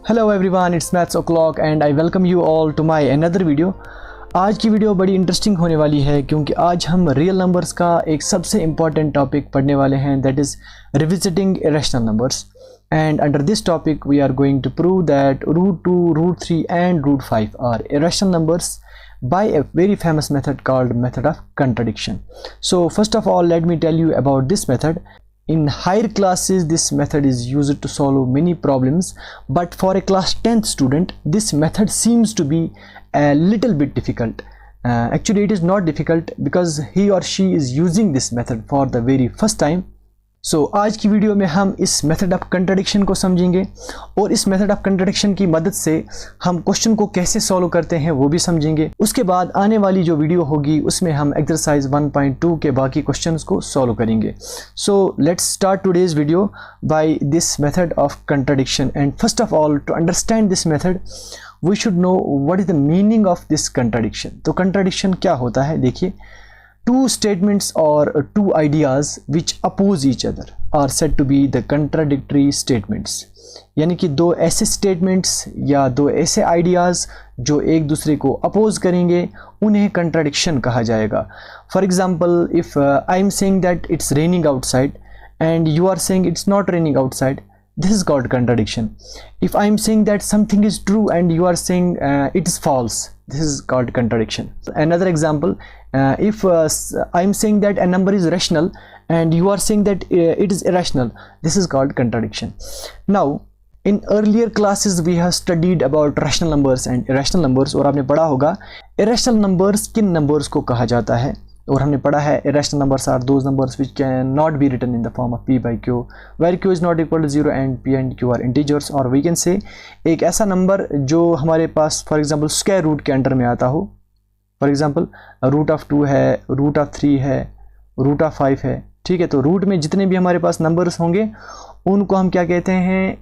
Hello everyone, it's maths o'clock and I welcome you all to my another video. आज की video बड़ी interesting होने वाली है क्योंकि आज हम रियल नंबर्स का एक सबसे इम्पॉर्टेंट टॉपिक पढ़ने वाले हैं, that is revisiting irrational numbers. And under this topic we are going to prove that √2, √3 and √5 are irrational numbers by a very famous method called method of contradiction. So first of all, let me tell you about this method. In higher classes, this method is used to solve many problems, but for a class 10th student, this method seems to be a little bit difficult. Actually, it is not difficult because he or she is using this method for the very first time. सो आज की video में हम इस method of contradiction को समझेंगे और इस method of contradiction की मदद से हम क्वेश्चन को कैसे सॉल्व करते हैं वो भी समझेंगे। उसके बाद आने वाली जो वीडियो होगी उसमें हम एक्सरसाइज 1.2 के बाकी क्वेश्चंस को सॉल्व करेंगे। So let's start today's video by this method of contradiction. And first of all, to understand this method we should know what is the meaning of this contradiction. तो contradiction क्या होता है, देखिए, two statements or two ideas which oppose each other are said to be the contradictory statements। यानी कि दो ऐसे statements या दो ऐसे ideas जो एक दूसरे को अपोज करेंगे उन्हें contradiction कहा जाएगा। For example, if I am saying that it's raining outside and you are saying it's not raining outside, this is called contradiction. If I am saying that something is true and you are saying it is false, this is called contradiction. Another example, if I am saying that a number is rational and you are saying that it is irrational, this is called contradiction. Now, in earlier classes we have studied about rational numbers and irrational numbers और आपने पढ़ा होगा irrational numbers किन numbers को कहा जाता है। और हमने पढ़ा है irrational numbers are those numbers which can not be written in the form of p by q, where q is not equal to 0 and p and q are integers। और we can say एक ऐसा number जो हमारे पास for example square root के under में आता हो। For example √2 है, √3 है, √5 है, ठीक है। तो रूट में जितने भी हमारे पास नंबर्स होंगे उनको हम क्या कहते हैं,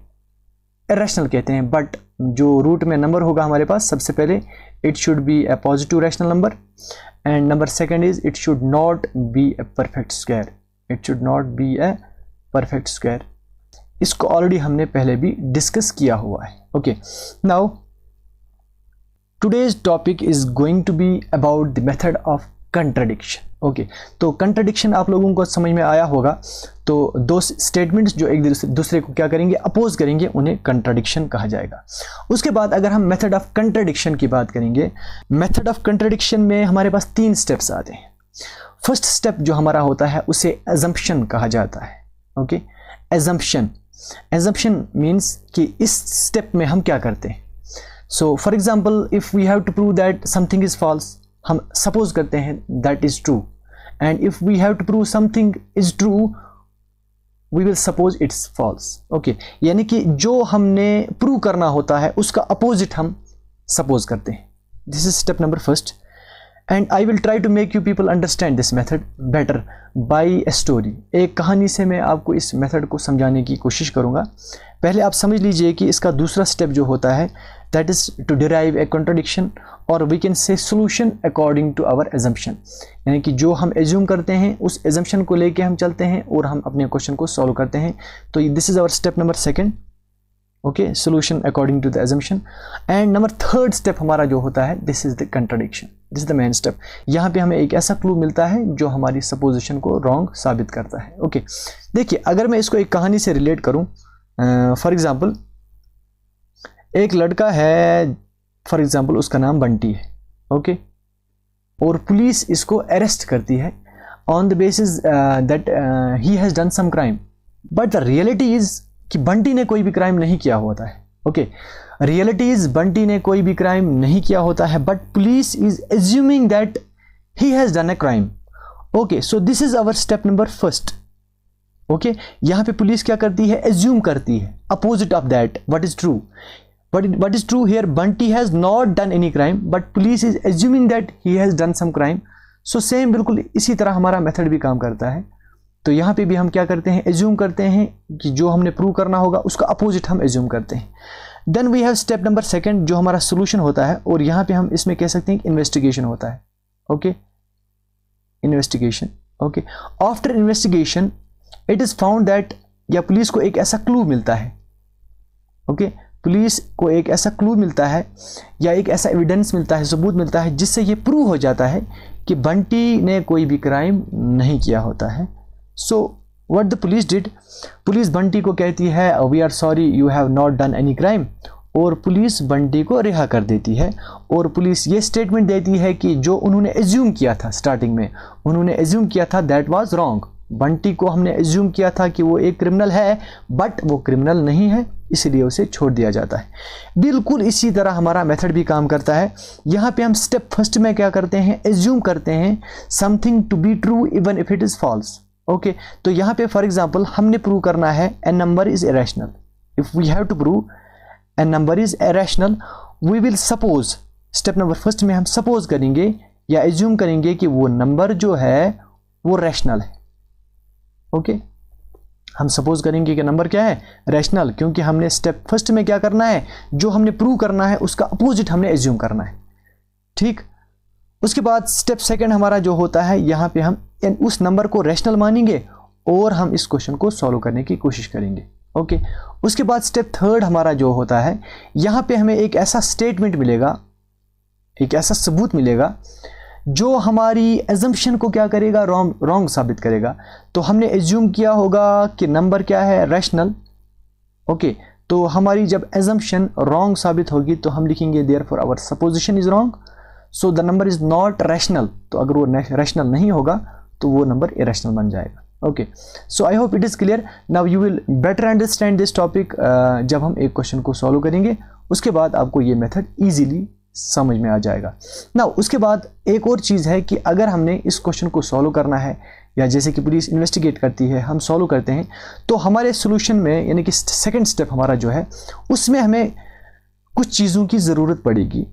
इरेशनल कहते हैं। बट जो रूट में नंबर होगा हमारे पास, सबसे पहले it should be a positive rational number and number second is it should not be a perfect square, it should not be a perfect square। इसको ऑलरेडी हमने पहले भी डिस्कस किया हुआ है। Okay, now today's topic is going to be about the method of contradiction। Okay, तो contradiction आप लोगों को समझ में आया होगा। तो दो स्टेटमेंट्स जो एक दूसरे को क्या करेंगे, अपोज करेंगे, उन्हें कंट्राडिक्शन कहा जाएगा। उसके बाद अगर हम मेथड ऑफ कंट्राडिक्शन की बात करेंगे, मेथड ऑफ कंट्राडिक्शन में हमारे पास 3 स्टेप्स आते हैं। फर्स्ट स्टेप जो हमारा होता है उसे एजम्पशन कहा जाता है। ओके, एजम्पशन, एजम्पशन मीन्स कि इस स्टेप में हम क्या करते हैं। So for example, if we have to prove that something is false, हम सपोज करते हैं that is true, and if we have to prove something is true we will suppose it's false. Okay, यानी कि जो हमने prove करना होता है उसका अपोजिट हम सपोज करते हैं। This is step number first, and I will try to make you people understand this method better by a story. एक कहानी से मैं आपको इस मेथड को समझाने की कोशिश करूँगा। पहले आप समझ लीजिए कि इसका दूसरा स्टेप जो होता है that is to derive a contradiction और we can say solution according to our assumption. यानी कि जो हम एज्यूम करते हैं उस एजम्पशन को लेके हम चलते हैं और हम अपने क्वेश्चन को सॉल्व करते हैं। तो this is our step number second. Okay, solution according to the assumption. And number third step हमारा जो होता है this is the contradiction, this is the main step. यहाँ पे हमें एक ऐसा क्लू मिलता है जो हमारी सपोजिशन को रॉन्ग साबित करता है। ओके, देखिए, अगर मैं इसको एक कहानी से रिलेट करूँ, फॉर एग्जाम्पल एक लड़का है, फॉर एग्जाम्पल उसका नाम बंटी है। ओके, और पुलिस इसको अरेस्ट करती है on the basis that he has done some crime, but the reality is कि बंटी ने कोई भी क्राइम नहीं किया होता है। ओके, रियलिटी इज़ बंटी ने कोई भी क्राइम नहीं किया होता है, but police is assuming that he has done a crime. Okay, so this is our step number first. Okay, यहाँ पे पुलिस क्या करती है, एज्यूम करती है opposite of that what is true. What is true here? Bunty has not done any crime, but police is assuming that he has done some crime. So same बिल्कुल इसी तरह हमारा मेथड भी काम करता है। तो यहाँ पे भी हम क्या करते हैं, एज्यूम करते हैं कि जो हमने प्रूव करना होगा उसका अपोजिट हम एज्यूम करते हैं। Then we have step number second जो हमारा सोल्यूशन होता है, और यहाँ पे हम इसमें कह सकते हैं कि इन्वेस्टिगेशन होता है। Okay, investigation. Okay, after investigation it is found that, या पुलिस को एक ऐसा क्लू मिलता है। ओके, पुलिस को एक ऐसा क्लू मिलता है या एक ऐसा एविडेंस मिलता है, सबूत मिलता है, जिससे ये प्रूव हो जाता है कि बंटी ने कोई भी क्राइम नहीं किया होता है। So what the police did, police Bunty को कहती है we are sorry you have not done any crime, और पुलिस बंटी को रिहा कर देती है। और पुलिस ये स्टेटमेंट देती है कि जो उन्होंने एज्यूम किया था, स्टार्टिंग में उन्होंने एज्यूम किया था दैट वाज रॉन्ग। बंटी को हमने एज्यूम किया था कि वो एक क्रिमिनल है, बट वो क्रिमिनल नहीं है, इसलिए उसे छोड़ दिया जाता है। बिल्कुल इसी तरह हमारा मेथड भी काम करता है। यहाँ पे हम स्टेप फर्स्ट में क्या करते हैं, एज्यूम करते हैं something to be true even if it is false. Okay, तो यहाँ पे फॉर एग्जाम्पल हमने प्रूव करना है an number is irrational. If we have to prove an number is irrational, we will suppose, step number first में हम suppose करेंगे या एज्यूम करेंगे कि वो नंबर जो है वो रैशनल है। ओके, हम सपोज करेंगे कि नंबर क्या है, रैशनल, क्योंकि हमने स्टेप फर्स्ट में क्या करना है, जो हमने प्रूव करना है उसका अपोजिट हमने एज्यूम करना है। ठीक, उसके बाद स्टेप सेकंड हमारा जो होता है, यहाँ पे हम उस नंबर को रैशनल मानेंगे और हम इस क्वेश्चन को सॉल्व करने की कोशिश करेंगे। ओके, उसके बाद स्टेप थर्ड हमारा जो होता है, यहाँ पे हमें एक ऐसा स्टेटमेंट मिलेगा, एक ऐसा सबूत मिलेगा जो हमारी एजम्पशन को क्या करेगा, रॉन्ग साबित करेगा। तो हमने एज्यूम किया होगा कि नंबर क्या है, रैशनल। ओके, तो हमारी जब एजम्पशन रॉन्ग साबित होगी तो हम लिखेंगे therefore our supposition is wrong, so the number is not rational. तो अगर वो रैशनल नहीं होगा तो वो नंबर इरेशनल बन जाएगा। Okay, so I hope it is clear. Now you will better understand this topic जब हम एक क्वेश्चन को सॉल्व करेंगे, उसके बाद आपको ये मेथड ईजिली समझ में आ जाएगा। नाउ उसके बाद एक और चीज़ है कि अगर हमने इस क्वेश्चन को सॉल्व करना है, या जैसे कि पुलिस इन्वेस्टिगेट करती है, हम सॉल्व करते हैं, तो हमारे सोल्यूशन में यानी कि सेकंड स्टेप हमारा जो है उसमें हमें कुछ चीज़ों की ज़रूरत पड़ेगी,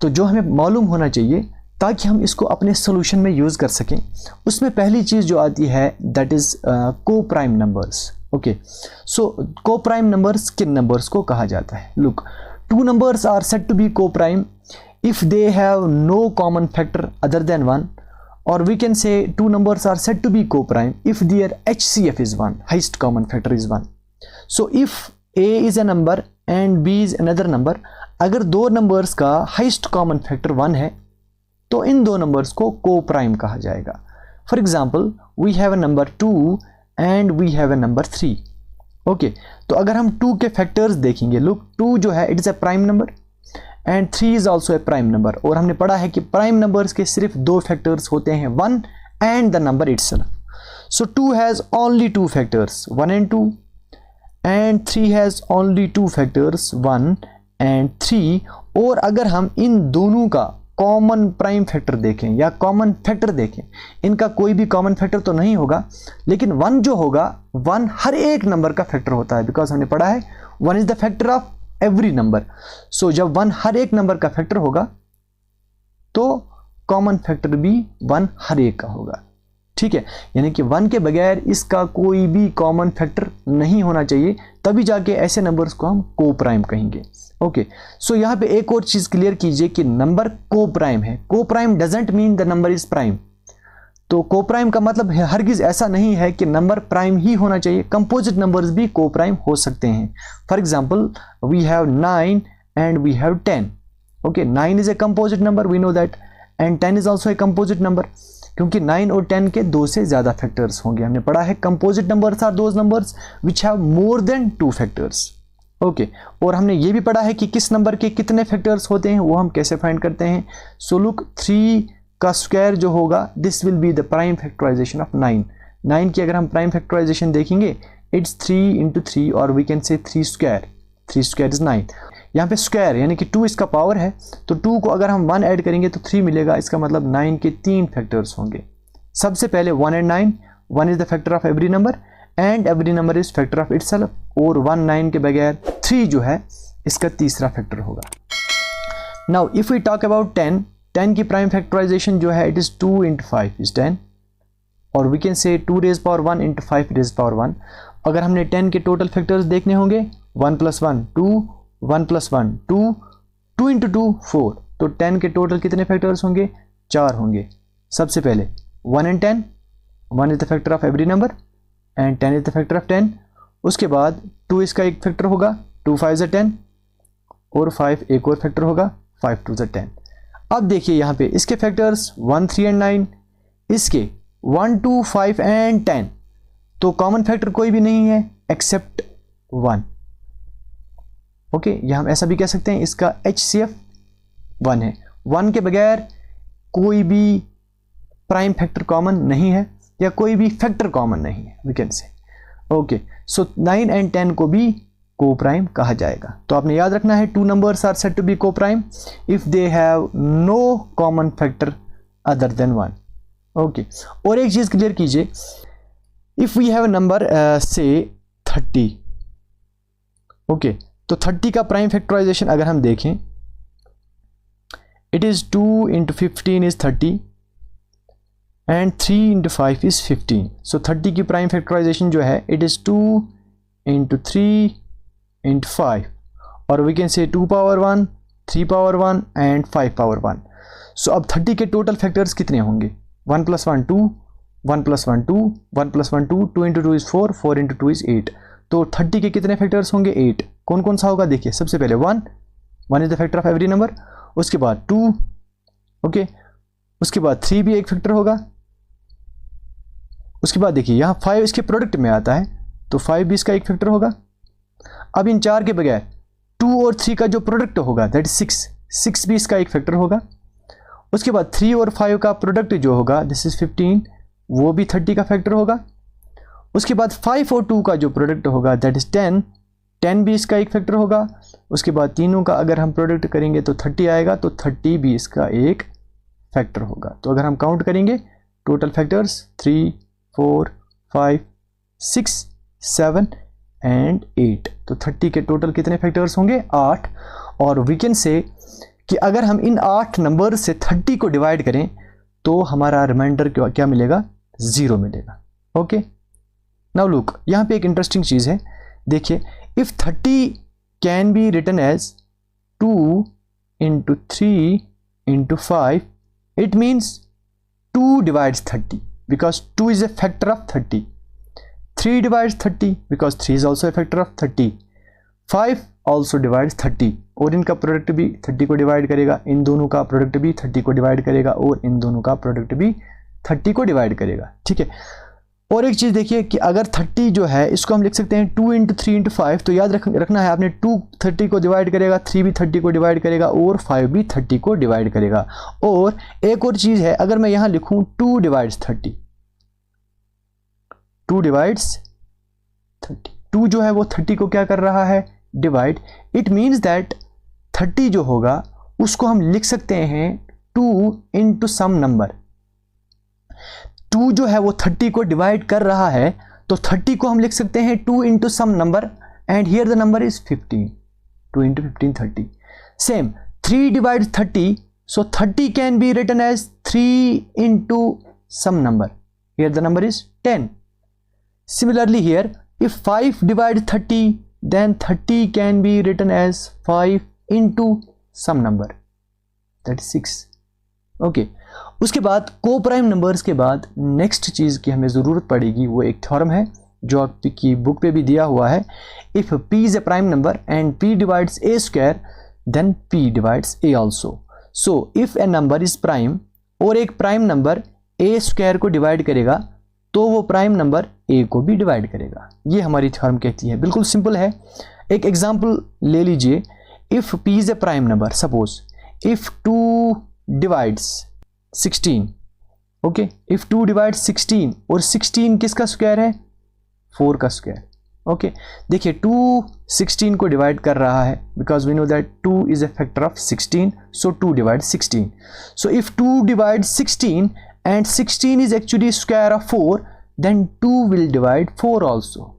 तो जो हमें मालूम होना चाहिए ताकि हम इसको अपने सोल्यूशन में यूज़ कर सकें। उसमें पहली चीज़ जो आती है दैट इज़ को प्राइम नंबर्स। ओके, सो को प्राइम नंबर्स किन नंबर्स को कहा जाता है? Look, two numbers are said to be co-prime if they have no common factor other than 1, or we can say two numbers are said to be co-prime if their HCF is 1, highest common factor is 1. So if A is a number and B is another number, अगर दो numbers का highest common factor 1 है तो इन दो numbers को co-prime कहा जाएगा। For example, we have a number 2 and we have a number 3. Okay, तो अगर हम 2 के फैक्टर्स देखेंगे, लुक 2 जो है it is a prime number and 3 is also a prime number, और हमने पढ़ा है कि प्राइम नंबर्स के सिर्फ दो फैक्टर्स होते हैं, 1 and the number itself. So 2 has only 2 factors, 1 and 2, and 3 has only 2 factors, 1 and 3। और अगर हम इन दोनों का कॉमन प्राइम फैक्टर देखें या कॉमन फैक्टर देखें, इनका कोई भी कॉमन फैक्टर तो नहीं होगा, लेकिन 1 जो होगा, 1 हर एक नंबर का फैक्टर होता है, बिकॉज हमने पढ़ा है 1 is the factor of every number. So जब 1 हर एक नंबर का फैक्टर होगा तो कॉमन फैक्टर भी 1 हर एक का होगा। ठीक है, यानी कि 1 के बगैर इसका कोई भी कॉमन फैक्टर नहीं होना चाहिए, तभी जाके ऐसे नंबर्स को हम को प्राइम कहेंगे। ओके, सो यहाँ पे एक और चीज़ क्लियर कीजिए कि नंबर को प्राइम है। को prime doesn't mean the number is prime. तो को प्राइम का मतलब है हरगिज़ ऐसा नहीं है कि नंबर प्राइम ही होना चाहिए, कंपोजिट नंबर्स भी को प्राइम हो सकते हैं। For example, we have 9 and we have 10। Okay, 9 is a composite number, we know that, and 10 is also a composite number, क्योंकि 9 और 10 के 2 से ज़्यादा फैक्टर्स होंगे। हमने पढ़ा है composite numbers are those numbers which have more than 2 factors. Okay, और हमने ये भी पढ़ा है कि किस नंबर के कितने फैक्टर्स होते हैं, वो हम कैसे फाइंड करते हैं। सो लुक, 3 का स्क्वायर जो होगा, this will be the prime factorization of 9। 9 की अगर हम प्राइम फैक्टराइजेशन देखेंगे, इट्स 3 into 3, और वी कैन से 3 स्क्वायर। 3 square is 9। यहाँ पे स्क्वायर यानी कि 2 इसका पावर है, तो 2 को अगर हम 1 ऐड करेंगे तो 3 मिलेगा। इसका मतलब 9 के 3 फैक्टर्स होंगे। सबसे पहले 1 and 9, 1 is the factor of every number and every number is factor of itself, और 1 9 के बगैर 3 जो है इसका तीसरा फैक्टर होगा। Now if we talk about 10, 10 की प्राइम फैक्टराइजेशन जो है इट इज़ 2 into 5 इज 10, और वी कैन से 2 raised power 1 into 5 raised power 1। अगर हमने 10 के टोटल फैक्टर्स देखने होंगे, 1 + 1 2, 1 + 1 2, 2 into 2 4, तो 10 के टोटल कितने फैक्टर्स होंगे? 4 होंगे। सबसे पहले 1 and 10, 1 is the factor of every number and 10 is the factor of 10। उसके बाद 2 इसका एक फैक्टर होगा, 2 5 is 10, और 5 एक और फैक्टर होगा, 5 2 10। अब देखिए यहाँ पे इसके फैक्टर्स 1 3 एंड 9, इसके 1 2 5 एंड 10, तो कॉमन फैक्टर कोई भी नहीं है एक्सेप्ट 1। ओके, या हम ऐसा भी कह सकते हैं इसका HCF 1 है, 1 के बगैर कोई भी प्राइम फैक्टर कॉमन नहीं है या कोई भी फैक्टर कॉमन नहीं है, we can say. Okay, so 9 and 10 को भी को प्राइम कहा जाएगा। तो आपने याद रखना है 2 numbers are said to be co prime if they have no common factor other than 1। Okay, और एक चीज क्लियर कीजिए, if we have a number say 30, okay, तो 30 का प्राइम फैक्टराइजेशन अगर हम देखें, it is 2 × 15 is 30 and 3 × 5 is 15। सो 30 की प्राइम फैक्टराइजेशन जो है इट इज 2 × 3 × 5, और वी कैन से 2 power 1, 3 power 1 एंड 5 power 1। सो अब 30 के टोटल फैक्टर्स कितने होंगे? 1 + 1 2, 1 + 1 2, 1 + 1 2, 2 × 2 इज 4, 4 × 2 इज 8। तो 30 के कितने फैक्टर्स होंगे? 8। कौन कौन सा होगा? देखिए, सबसे पहले 1 is the factor of every number, उसके बाद 2, ओके, उसके बाद 3 भी एक फैक्टर होगा, उसके बाद देखिए यहाँ 5 इसके प्रोडक्ट में आता है तो 5 भी इसका एक फैक्टर होगा। अब इन 4 के बगैर 2 और 3 का जो प्रोडक्ट होगा दैट इज 6 भी इसका एक फैक्टर होगा। उसके बाद 3 और 5 का प्रोडक्ट जो होगा दिस इज 15, वो भी 30 का फैक्टर होगा। उसके बाद 5 और 2 का जो प्रोडक्ट होगा दैट इज 10 भी इसका एक फैक्टर होगा। उसके बाद तीनों का अगर हम प्रोडक्ट करेंगे तो 30 आएगा, तो 30 भी इसका एक फैक्टर होगा। तो अगर हम काउंट करेंगे टोटल फैक्टर्स 3 4 5 6 7 एंड 8, तो 30 के टोटल कितने फैक्टर्स होंगे? 8। और वी कैन से कि अगर हम इन 8 नंबर से 30 को डिवाइड करें तो हमारा रिमाइंडर क्या मिलेगा? 0 मिलेगा। ओके, नाउ लुक, यहाँ पे एक इंटरेस्टिंग चीज़ है, देखिए, if 30 can be written as 2 × 3 × 5, it means 2 divides 30 because 2 is a factor of 30, 3 divides 30 because 3 is also a factor of 30, 5 also divides 30, और इनका प्रोडक्ट भी 30 को डिवाइड करेगा, इन दोनों का प्रोडक्ट भी 30 को डिवाइड करेगा, और इन दोनों का प्रोडक्ट भी 30 को डिवाइड करेगा। ठीक है, और एक चीज़ देखिए कि अगर 30 जो है इसको हम लिख सकते हैं 2 × 3 × 5, तो याद रखना है आपने 2 30 को डिवाइड करेगा, 3 भी 30 को डिवाइड करेगा, और 5 भी 30 को डिवाइड करेगा। और एक और चीज़ है, अगर मैं यहाँ लिखूँ 2 divides 30, 2 divides 30, 2 जो है वो 30 को क्या कर रहा है? डिवाइड। इट मीन्स दैट 30 जो होगा उसको हम लिख सकते हैं 2 × सम नंबर। 2 जो है वो 30 को डिवाइड कर रहा है, तो 30 को हम लिख सकते हैं 2 × some number, and here the number is 15, 2 × 15 30। Same 3 divides 30, so 30 can be written as 3 × some number, here the number is 10. Similarly here, if 5 divides 30, then 30 can be written as 5 × some number, that is 6. Okay, उसके बाद को prime numbers के बाद next चीज़ की हमें ज़रूरत पड़ेगी, वो एक थ्योरम है जो आपकी बुक पे भी दिया हुआ है। If p is a prime number and p divides a square then p divides a also. So if a number is prime और एक प्राइम नंबर a स्क्वायर को डिवाइड करेगा तो वो प्राइम नंबर a को भी डिवाइड करेगा। ये हमारी थ्योरम कहती है, बिल्कुल सिंपल है। एक एग्जाम्पल ले लीजिए, if p is a prime number, suppose if 2 divides 16, okay, if 2 divides 16 और 16 किसका स्क्वायर है? 4 का स्क्वायर। ओके, देखिए 2 16 को डिवाइड कर रहा है because we know that 2 is a factor of 16, so 2 divides 16। So if 2 divides 16 and 16 is actually square of 4, then 2 will divide 4 also।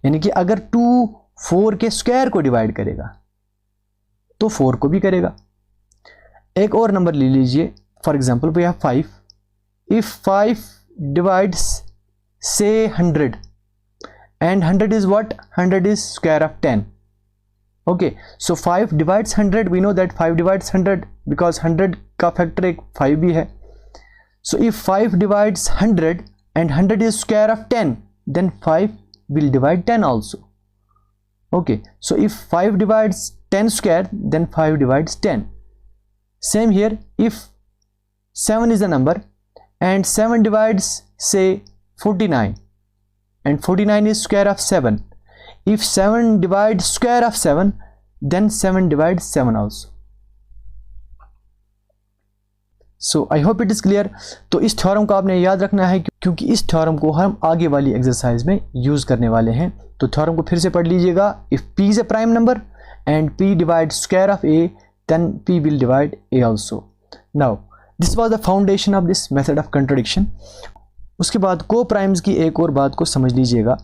यानी कि अगर 2 4 के स्क्वायर को डिवाइड करेगा तो 4 को भी करेगा। एक और नंबर ले लीजिए, for example we have 5। If 5 divides से 100 and 100 is what? 100 is square of 10। Okay, so 5 divides 100, we know that 5 divides 100 because 100 का फैक्टर एक 5 भी है। So if 5 divides 100 and 100 is square of 10, then 5 will divide 10 also. Okay, so if 5 divides 10 square, then 5 divides 10. Same here, if 7 is the number and 7 divides say 49 and 49 is square of 7. If 7 divides square of 7, then 7 divides 7 also. So I hope it is clear. तो इस theorem को आपने याद रखना है क्योंकि इस theorem को हम आगे वाली एक्सरसाइज में यूज करने वाले हैं. तो थ्योरम को फिर से पढ़ लीजिएगा. If p is a prime number and p divides square of a, then p will divide a also. Now this was the foundation of this method of contradiction. उसके बाद को प्राइम्स की एक और बात को समझ लीजिएगा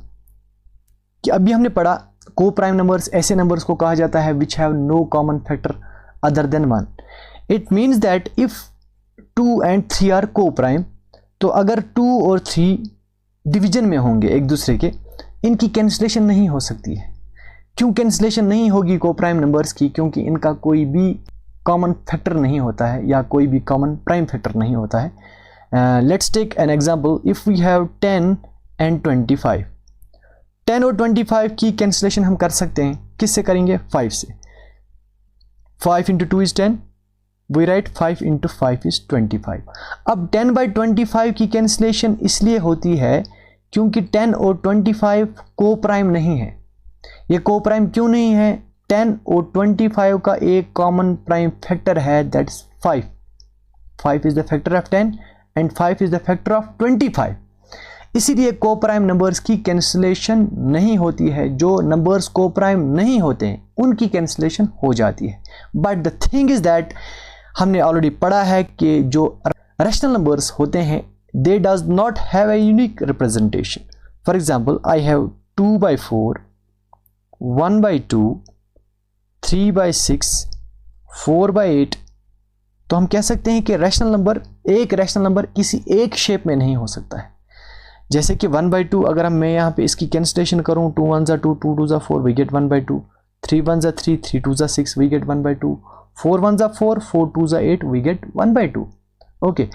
कि अभी हमने पढ़ा को प्राइम नंबर्स ऐसे नंबर्स को कहा जाता है which have no common factor other than 1. It means that if 2 and 3 are co-prime, तो अगर 2 और 3 डिवीजन में होंगे एक दूसरे के, इनकी कैंसिलेशन नहीं हो सकती है. क्यों कैंसिलेशन नहीं होगी को प्राइम नंबर्स की? क्योंकि इनका कोई भी कॉमन फैक्टर नहीं होता है या कोई भी कॉमन प्राइम फैक्टर नहीं होता है. Let's take an example. If we have 10 and 25, 10 और 25 की कैंसिलेशन हम कर सकते हैं. किससे करेंगे? 5 से. 5 into 2 is 10. We write 5 into 5 is 25. अब 10 by 25 की कैंसिलेशन इसलिए होती है क्योंकि 10 और 25 को प्राइम नहीं है. ये को प्राइम क्यों नहीं है? 10 और 25 का एक कॉमन प्राइम फैक्टर है, that's 5. 5 is the factor of 10 and 5 is the factor of 25. इसीलिए को प्राइम नंबर्स की कैंसिलेशन नहीं होती है. जो नंबर्स को प्राइम नहीं होते हैं उनकी कैंसिलेशन हो जाती है. But the thing is that हमने ऑलरेडी पढ़ा है कि जो रैशनल नंबर्स होते हैं दे does not have a unique representation. For example, I have 2/4, 1/2, 3/6, 4/8. तो हम कह सकते हैं कि एक रैशनल नंबर किसी एक शेप में नहीं हो सकता है. जैसे कि 1/2 अगर मैं यहाँ पे इसकी कैंसिलेशन करूँ, 2 1 2, 2 2 4, we get 1/2. 3 1 3, 3 2 6, we get 1/2. 4 1 4, 4 2 8, we get 1/2. Okay,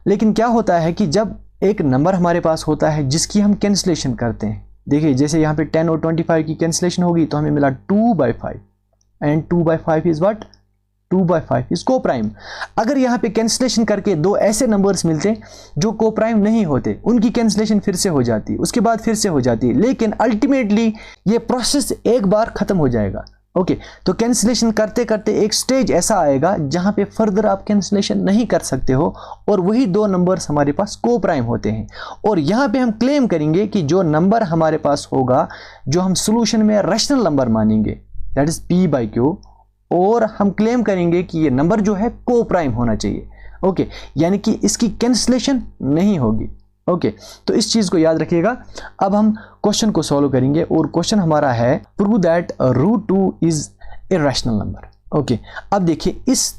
लेकिन क्या होता है कि जब एक नंबर हमारे पास होता है जिसकी हम कैंसिलेशन करते हैं, देखिए जैसे यहाँ पे 10 और 25 की कैंसिलेशन होगी तो हमें मिला 2/5 एंड 2/5 इज व्हाट? 2/5 इज को प्राइम. अगर यहाँ पे कैंसिलेशन करके दो ऐसे नंबर्स मिलते जो को प्राइम नहीं होते, उनकी कैंसिलेशन फिर से हो जाती है, उसके बाद फिर से हो जाती है, लेकिन अल्टीमेटली ये प्रोसेस एक बार खत्म हो जाएगा. ओके, तो कैंसिलेशन करते करते एक स्टेज ऐसा आएगा जहां पे फर्दर आप कैंसिलेशन नहीं कर सकते हो और वही दो नंबर्स हमारे पास को प्राइम होते हैं. और यहां पे हम क्लेम करेंगे कि जो नंबर हमारे पास होगा, जो हम सॉल्यूशन में रैशनल नंबर मानेंगे, दैट इज p/q, और हम क्लेम करेंगे कि ये नंबर जो है को प्राइम होना चाहिए. ओके, यानी कि इसकी कैंसिलेशन नहीं होगी. ओके, तो इस चीज को याद रखिएगा. अब हम क्वेश्चन को सॉल्व करेंगे और क्वेश्चन हमारा है prove that √2 is a rational number. Okay, अब देखिए इस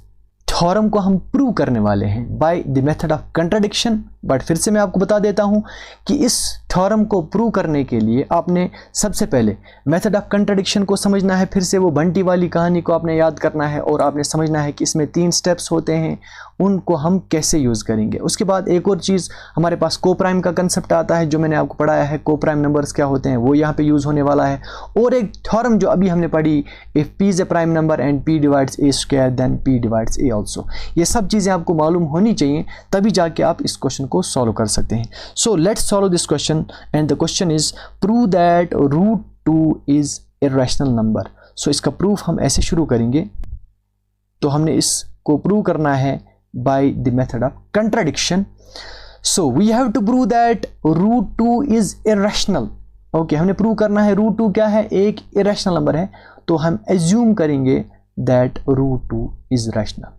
थ्योरम को हम प्रूव करने वाले हैं by the method of contradiction. But फिर से मैं आपको बता देता हूं कि इस थ्योरम को प्रूव करने के लिए आपने सबसे पहले मेथड ऑफ कंट्राडिक्शन को समझना है. फिर से वो बंटी वाली कहानी को आपने याद करना है और आपने समझना है कि इसमें 3 स्टेप्स होते हैं, उनको हम कैसे यूज़ करेंगे. उसके बाद एक और चीज़ हमारे पास को प्राइम का कंसेप्ट आता है जो मैंने आपको पढ़ाया है. को प्राइम नंबर्स क्या होते हैं वो यहाँ पे यूज़ होने वाला है. और एक थ्योरम जो अभी हमने पढ़ी, if p is a prime number and p divides a square then p divides a also. ये सब चीज़ें आपको मालूम होनी चाहिए, तभी जाके आप इस क्वेश्चन को सॉल्व कर सकते हैं. So let's solve this question and the question is prove that √2 is a rational number. So इसका प्रूफ हम ऐसे शुरू करेंगे. तो हमने इसको प्रूव करना है by the method of contradiction. So we have to prove that √2 is irrational. Okay, हमने प्रूव करना है √2 क्या है? एक irrational नंबर है. तो हम assume करेंगे that √2 is rational.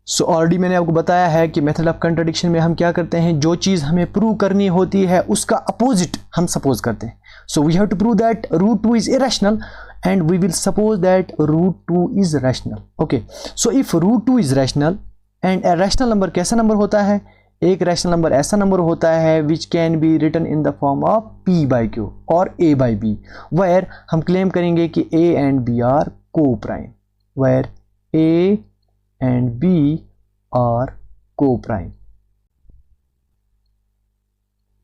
So already मैंने आपको बताया है कि मेथड ऑफ कंट्राडिक्शन में हम क्या करते हैं, जो चीज़ हमें प्रूव करनी होती है उसका अपोजिट हम सपोज करते हैं. So we have to prove that √2 is irrational and we will suppose that √2 is rational. Okay, so if √2 is rational and a rational number कैसा नंबर होता है? एक रैशनल नंबर ऐसा नंबर होता है which can be written in the form of p/q और a/b, where हम claim करेंगे कि a and b are co-prime, where a and b are co-prime.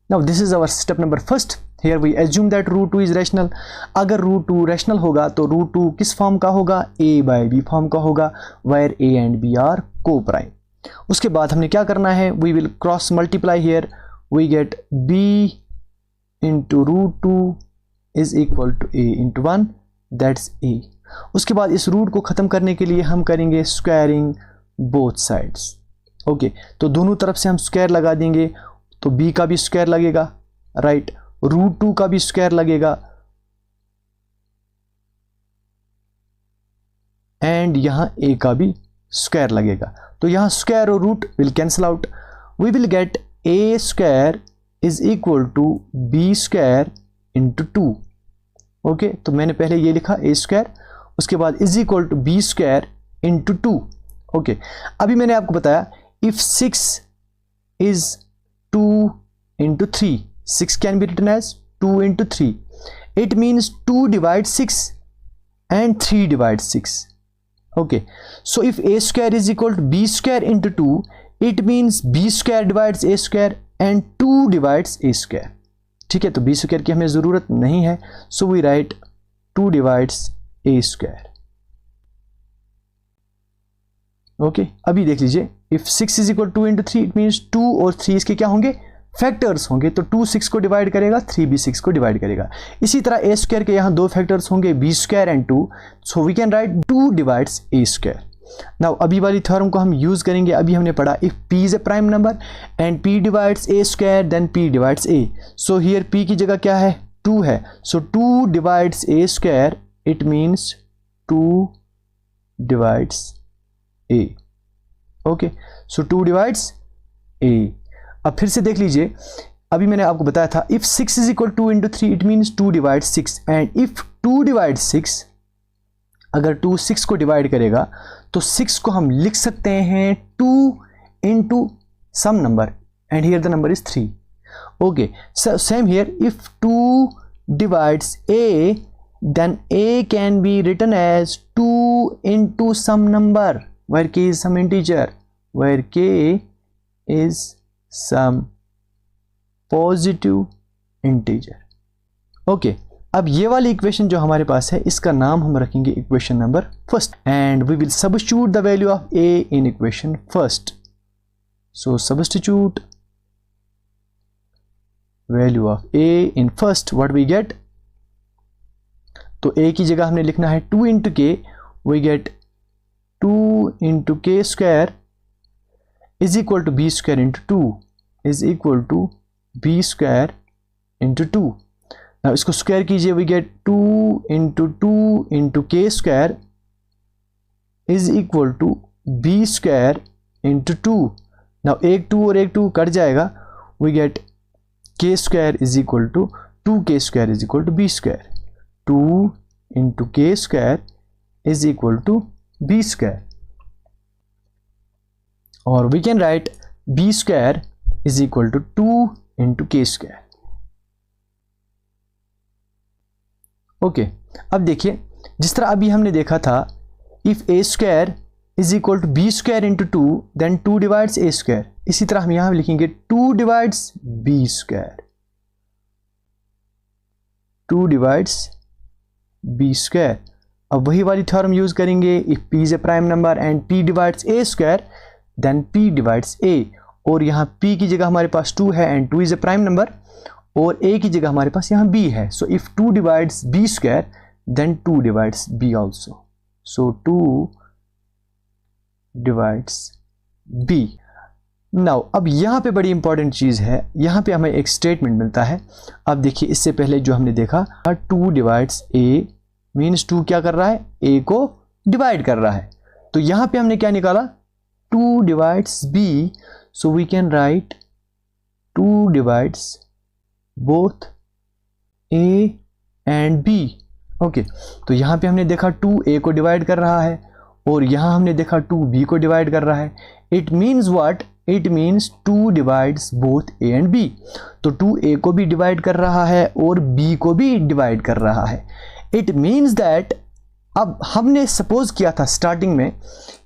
Now this is our step number first. Here we assume that root 2 is rational. अगर root 2 rational होगा तो root 2 किस form का होगा, a bye b form का होगा, where a and b are को prime. उसके बाद हमने क्या करना है, we will cross multiply here, we get b into root 2 is equal to a into 1, that's a। उसके बाद इस रूट को ख़त्म करने के लिए हम करेंगे स्क्वायरिंग बोथ साइड्स। ओके, तो दोनों तरफ से हम स्क्वायर लगा देंगे, तो b का भी स्क्वायर लगेगा, राइट, रूट 2 का भी स्क्वायर लगेगा, एंड यहां a का भी स्क्वायर लगेगा। तो यहां स्क्वायर और root will cancel out, we will get a square is equal to b square into 2। Okay, तो मैंने पहले ये लिखा a स्क्वायर, उसके बाद is equal to b square into 2। Okay, अभी मैंने आपको बताया if 6 is 2 into 3, 6 can be written as 2 into 3. It means 2 divides 6 and 3 divides 6. Okay, so if a square is equal to b square into 2, it means b square divides a square and 2 divides a square. ठीक है, तो b square की हमें ज़रूरत नहीं है, so we write 2 divides a square. Okay, अभी देख लीजिए, if 6 is equal 2 into 3, it means 2 और 3 इसके क्या होंगे, फैक्टर्स होंगे, तो 2 6 को डिवाइड करेगा, 3 भी 6 को डिवाइड करेगा। इसी तरह a स्क्वायर के यहाँ दो फैक्टर्स होंगे, b square and 2, so we can write 2 divides a square. Now अभी वाली थ्योरम को हम यूज करेंगे। अभी हमने पढ़ा if p is a prime number and p divides a square then p divides a, so here p की जगह क्या है, 2 है, so 2 divides a square, it means 2 divides a। Okay, so 2 divides a। अब फिर से देख लीजिए, अभी मैंने आपको बताया था if 6 is equal 2 into 3, it means 2 divides 6, and if 2 divides 6, अगर 2 6 को डिवाइड करेगा तो 6 को हम लिख सकते हैं 2 into some number, and here the number is 3। Okay, so same here, if 2 divides a, then a can be written as 2 into some number, where k is some integer, where k is some positive integer. Okay, अब ये वाली equation जो हमारे पास है, इसका नाम हम रखेंगे equation number first, and we will substitute the value of a in equation first. So substitute value of a in first, what we get, तो a की जगह हमने लिखना है 2 into k, we get 2 into k square is equal to b square into 2 is equal to b square into 2। Now इसको square कीजिए, we get 2 into k square is equal to b square into 2। Now एक 2 और एक 2 cut जाएगा, we get k square is equal to 2k square is equal to b square, 2 into k square is equal to b square, और we can write b square is equal to 2 into k square. Okay, अब देखिए, जिस तरह अभी हमने देखा था if a square is equal to b square into 2, then 2 divides a square, इसी तरह हम यहां लिखेंगे 2 divides b square, 2 divides b square. अब वही वाली थ्योरम यूज करेंगे, if p is a prime number and p divides a square then p divides a, और यहाँ p की जगह हमारे पास 2 है and 2 is a prime number, और a की जगह हमारे पास यहाँ b है, so if 2 divides b square then 2 divides b also, so 2 divides b। Now अब यहाँ पे बड़ी इंपॉर्टेंट चीज़ है, यहाँ पे हमें एक स्टेटमेंट मिलता है। अब देखिए, इससे पहले जो हमने देखा 2 डिवाइड्स a मीन्स 2 क्या कर रहा है, a को डिवाइड कर रहा है, तो यहाँ पे हमने क्या निकाला 2 divides b, so we can write 2 divides both a and b। Okay, तो यहाँ पे हमने देखा 2 a को डिवाइड कर रहा है और यहाँ हमने देखा 2 b को डिवाइड कर रहा है। It means what, it means 2 divides both a and b, तो 2 a को भी डिवाइड कर रहा है और b को भी डिवाइड कर रहा है। इट मीन्स दैट, अब हमने सपोज किया था स्टार्टिंग में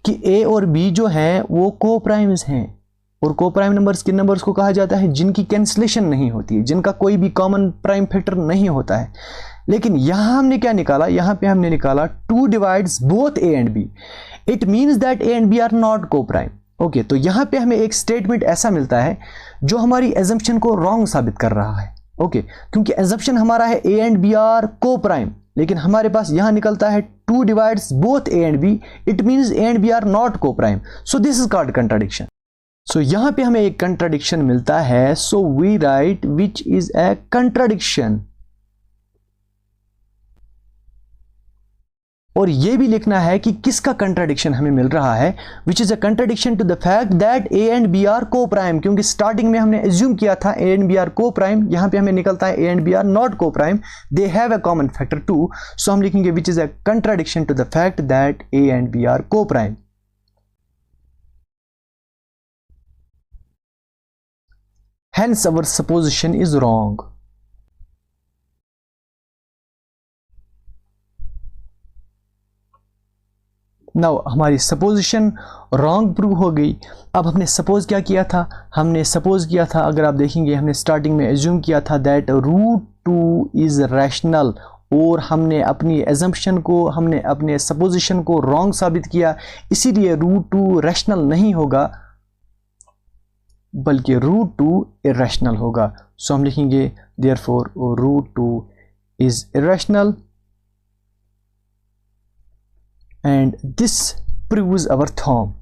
कि a और b जो हैं वो को प्राइम्स हैं, और को प्राइम नंबर्स किन नंबर्स को कहा जाता है? जिनकी कैंसिलेशन नहीं होती है, जिनका कोई भी कॉमन प्राइम फैक्टर नहीं होता है। लेकिन यहाँ हमने क्या निकाला? यहाँ पे हमने निकाला 2 divides both A and B, it means that A and B are not को प्राइम। ओके, तो यहाँ पे हमें एक स्टेटमेंट ऐसा मिलता है जो हमारी एजम्पशन को रॉन्ग साबित कर रहा है। ओके, क्योंकि एजम्पशन हमारा है ए एंड बी आर को प्राइम, लेकिन हमारे पास यहाँ निकलता है 2 divides both A and B, it means A and B are not को prime. So this is called contradiction. So यहाँ पे हमें एक कंट्राडिक्शन मिलता है, so we write which is a contradiction. और ये भी लिखना है कि किसका कंट्राडिक्शन हमें मिल रहा है, which is a contradiction to the fact that A and B are को प्राइम, क्योंकि स्टार्टिंग में हमने एज्यूम किया था ए एंड बी आर को प्राइम, यहां पे हमें निकलता है A and B are not को prime, they have a common factor 2। So हम लिखेंगे which is a contradiction to the fact that A and B are को prime. Hence our supposition is wrong. Now हमारी supposition wrong prove हो गई। अब हमने suppose क्या किया था? हमने सपोज किया था, अगर आप देखेंगे हमने स्टार्टिंग में एज्यूम किया था दैट √2 इज रैशनल, और हमने अपनी एजम्पशन को, हमने अपने सपोजिशन को रॉन्ग साबित किया, इसीलिए √2 रैशनल नहीं होगा बल्कि √2 इरेशनल होगा। सो हम लिखेंगे therefore √2 is irrational and this proves our theorem.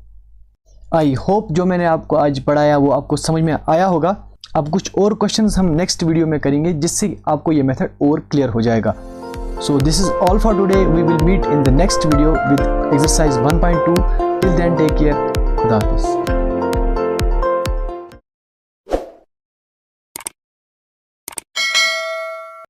I hope जो मैंने आपको आज पढ़ाया वो आपको समझ में आया होगा। अब कुछ और क्वेश्चंस हम नेक्स्ट वीडियो में करेंगे जिससे आपको ये मेथड और क्लियर हो जाएगा। So this is all for today, we will meet in the next video with exercise 1.2। Till then take care, खुदा हाफिज़।